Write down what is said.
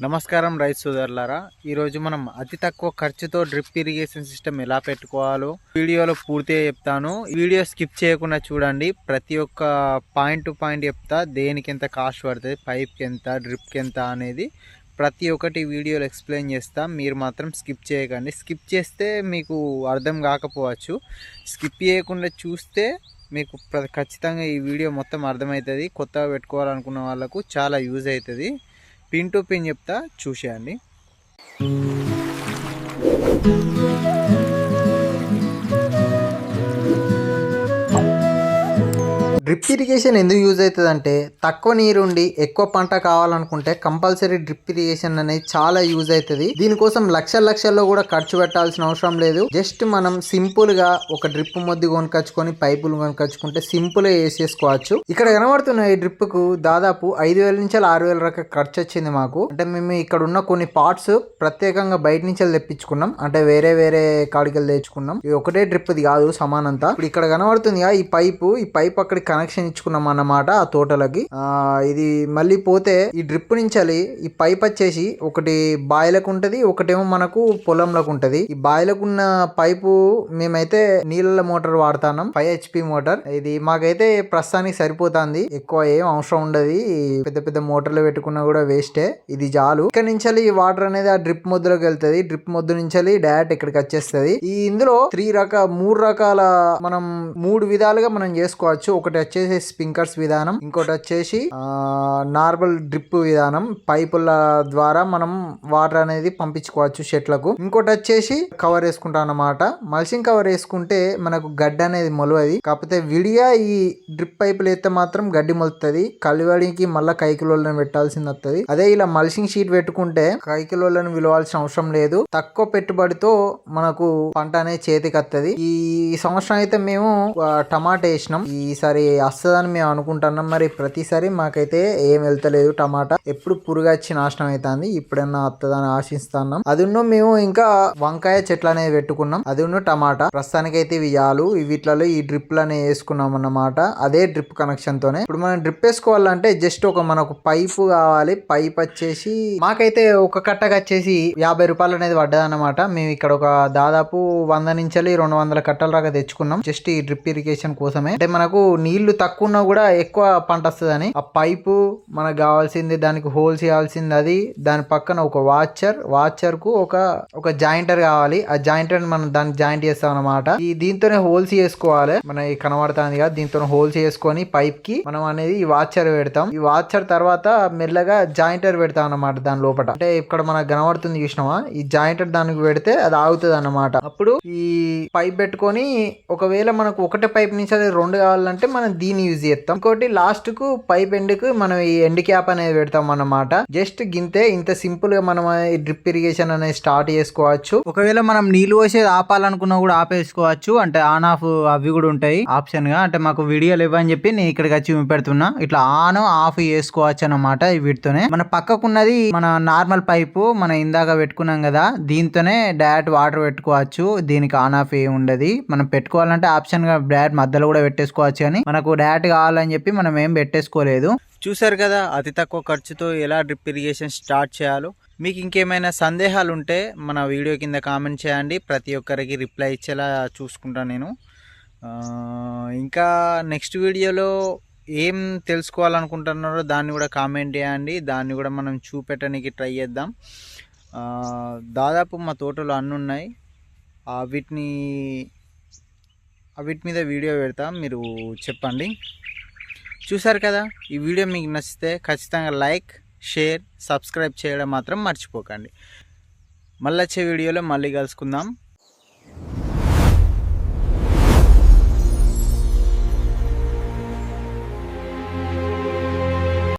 నమస్కారం రైతు సోదరులారా, ఈరోజు మనం అతి తక్కువ ఖర్చుతో డ్రిప్ ఇరిగేషన్ సిస్టమ్ ఎలా పెట్టుకోవాలో వీడియోలో పూర్తిగా చెప్తాను. వీడియో స్కిప్ చేయకుండా చూడండి. ప్రతి ఒక్క పాయింట్ టు పాయింట్ చెప్తా. దేనికి ఎంత కాస్ట్ పడుతుంది, పైప్కి ఎంత, డ్రిప్కి ఎంత అనేది ప్రతి ఒక్కటి వీడియోలో ఎక్స్ప్లెయిన్ చేస్తా. మీరు మాత్రం స్కిప్ చేయకండి. స్కిప్ చేస్తే మీకు అర్థం కాకపోవచ్చు. స్కిప్ చేయకుండా చూస్తే మీకు ఖచ్చితంగా ఈ వీడియో మొత్తం అర్థమవుతుంది. కొత్తగా పెట్టుకోవాలనుకున్న వాళ్ళకు చాలా యూజ్ అవుతుంది. పిన్ టు పిన్ చెప్తా, చూసేయండి. డ్రిప్ ఇరిగేషన్ ఎందుకు యూజ్ అవుతుంది అంటే, తక్కువ నీరు ఉండి ఎక్కువ పంట కావాలనుకుంటే కంపల్సరీ డ్రిప్ ఇరిగేషన్ అనేది చాలా యూజ్ అవుతుంది. దీనికోసం లక్షల్లో కూడా ఖర్చు పెట్టాల్సిన అవసరం లేదు. జస్ట్ మనం సింపుల్ గా ఒక డ్రిప్ మొద్దు కొనుకొచ్చుకొని పైపులు కొనుకొచ్చుకుంటే సింపుల్ గా వేసేసుకోవచ్చు. ఇక్కడ కనబడుతున్న ఈ డ్రిప్ కు దాదాపు 5,000 నుంచి 6,000 రూపాయల ఖర్చు వచ్చింది మాకు. అంటే మేము ఇక్కడ ఉన్న కొన్ని పార్ట్స్ ప్రత్యేకంగా బయట నుంచి తెప్పించుకున్నాం. అంటే వేరే కాడికి తెచ్చుకున్నాం. ఇది ఒకటే డ్రిప్ ఇది కాదు, సమానంతా. ఇప్పుడు ఇక్కడ కనబడుతుంది ఈ పైప్ అక్కడికి కనెక్షన్ ఇచ్చుకున్నాం అన్నమాట ఆ తోటలకి. ఇది మళ్ళీ పోతే ఈ డ్రిప్ నుంచి ఈ పైప్ వచ్చేసి ఒకటి బాయిలకు ఉంటది, ఒకటేమో మనకు పొలంలోకి ఉంటది. ఈ బాయిలకు ఉన్న పైపు మేమైతే నీళ్ళ మోటార్ వాడుతున్నాం, 5 HP మోటార్. ఇది మాకైతే ప్రస్తుతానికి సరిపోతుంది. ఎక్కువ ఏం అవసరం ఉండదు. పెద్ద మోటార్లు పెట్టుకున్నా కూడా వేస్టే. ఇది చాలు. ఇక్కడ నుంచి ఈ వాటర్ అనేది ఆ డ్రిప్ మొద్దులోకి వెళ్తుంది. డ్రిప్ మొద్దు నుంచి డైరెక్ట్ ఇక్కడికి వచ్చేస్తుంది. ఈ ఇందులో 3 రకాల మనం 3 విధాలుగా మనం చేసుకోవచ్చు. ఒకటి వచ్చేసి స్ప్రింకర్స్ విధానం, ఇంకోటి వచ్చేసి నార్మల్ డ్రిప్ విధానం, పైపుల ద్వారా మనం వాటర్ అనేది పంపించుకోవచ్చు చెట్లకు. ఇంకోటి వచ్చేసి కవర్ వేసుకుంటాం అన్నమాట. మల్చింగ్ కవర్ వేసుకుంటే మనకు గడ్డి అనేది మొలవది. కాకపోతే విడిగా ఈ డ్రిప్ పైపులు అయితే మాత్రం గడ్డి మొలుతుంది. కలివడికి మళ్ళీ కైకిలోళ్ళని పెట్టాల్సింది వస్తుంది. అదే ఇలా మల్చింగ్ షీట్ పెట్టుకుంటే కైకిలోళ్ళని విలువాల్సిన అవసరం లేదు. తక్కువ పెట్టుబడితో మనకు పంట అనేది చేతికి వస్తుంది. ఈ సంవత్సరం అయితే మేము టమాటా వేసినాం. ఈసారి వస్తుందని మేము అనుకుంటున్నాం. మరి ప్రతిసారి మాకైతే ఏం వెళ్తలేదు. టమాటా ఎప్పుడు పురుగు వచ్చి నాశనం అవుతుంది. ఇప్పుడన్నా వస్తుందని ఆశిస్తున్నాం. అది మేము ఇంకా వంకాయ చెట్లు అనేది పెట్టుకున్నాం. అది టమాటా. ప్రస్తుతానికైతే ఇవి చాలు. వీటిలో ఈ డ్రిప్లు అనేవి వేసుకున్నాం అన్నమాట. అదే డ్రిప్ కనెక్షన్ తోనే. ఇప్పుడు మనం డ్రిప్ వేసుకోవాలంటే జస్ట్ మనకు పైపు కావాలి. పైప్ వచ్చేసి మాకైతే ఒక కట్టగా వచ్చేసి 50 రూపాయలు అనేది పడ్డదన్నమాట. మేము ఇక్కడ ఒక దాదాపు 100 నుంచి 200 కట్టల దాకా తెచ్చుకున్నాం. జస్ట్ ఈ డ్రిప్ ఇరిగేషన్ కోసమే. అంటే మనకు నీళ్లు తక్కువ ఉన్నా కూడా ఎక్కువ పంట వస్తుందని ఆ పైపు మనకు కావాల్సింది, దానికి హోల్స్ చేయాల్సింది అది. దాని పక్కన ఒక వాచర్ కు ఒక జాయింటర్ కావాలి. ఆ జాయింటర్ మనం దానికి జాయింట్ చేస్తాం అనమాట. దీంతోనే హోల్స్ చేసుకోవాలి. మన కనబడుతుంది కదా, దీంతో హోల్స్ చేసుకొని పైప్ కి మనం అనేది ఈ వాచర్ పెడతాం. ఈ వాచర్ తర్వాత మెల్లగా జాయింటర్ పెడతాం అన్నమాట దాని లోపల. అంటే ఇక్కడ మనకు కనబడుతుంది చూసినావా, ఈ జాయింటర్ దానికి పెడితే అది ఆగుతుంది అన్నమాట. అప్పుడు ఈ పైప్ పెట్టుకొని ఒకవేళ మనకు ఒకటే పైప్ నుంచి అది 2 కావాలంటే మనం దీన్ని యూజ్ చేస్తాం. ఇంకోటి లాస్ట్ కు పైప్ ఎండ్ కు మనం ఈ ఎండ్ క్యాప్ అనేది పెడతాం అన్నమాట. జస్ట్ గింతే. ఇంత సింపుల్ గా మనం డ్రిప్ ఇరిగేషన్ అనేది స్టార్ట్ చేసుకోవచ్చు. ఒకవేళ మనం నీళ్లు పోసేది ఆపాలనుకున్నా కూడా ఆపేసుకోవచ్చు. అంటే ఆన్ ఆఫ్ అవి కూడా ఉంటాయి ఆప్షన్ గా. అంటే మాకు వీడియోలు ఇవ్వని చెప్పి నేను ఇక్కడికి వచ్చి పెడుతున్నా. ఇట్లా ఆన్ ఆఫ్ చేసుకోవచ్చు అన్నమాట. వీటితోనే మన పక్కకున్నది మన నార్మల్ పైపు మనం ఇందాక పెట్టుకున్నాం కదా, దీంతోనే డైరెక్ట్ వాటర్ పెట్టుకోవచ్చు. దీనికి ఆన్ ఆఫ్ ఏమి ఉండదు. మనం పెట్టుకోవాలంటే ఆప్షన్ గా డైరెక్ట్ మధ్యలో కూడా పెట్టేసుకోవచ్చు. కానీ మనకు డైరెక్ట్ కావాలని చెప్పి మనం ఏం పెట్టేసుకోలేదు. చూసారు కదా అతి తక్కువ ఖర్చుతో ఎలా డ్రిప్ ఇరిగేషన్ స్టార్ట్ చేయాలో. మీకు ఇంకేమైనా సందేహాలు ఉంటే మన వీడియో కింద కామెంట్ చేయండి. ప్రతి ఒక్కరికి రిప్లై ఇచ్చేలా చూసుకుంటాను నేను. ఇంకా నెక్స్ట్ వీడియోలో ఏం తెలుసుకోవాలనుకుంటున్నారో దాన్ని కూడా కామెంట్ చేయండి. దాన్ని కూడా మనం చూపెట్టడానికి ట్రై చేద్దాం. దాదాపు మా తోటలో అన్నీ ఉన్నాయి. వీటి మీద వీడియో పెడతాం, మీరు చెప్పండి. చూసారు కదా, ఈ వీడియో మీకు నచ్చితే ఖచ్చితంగా లైక్, షేర్, సబ్స్క్రైబ్ చేయడం మాత్రం మర్చిపోకండి. మళ్ళీ వచ్చే వీడియోలో మళ్ళీ కలుసుకుందాం.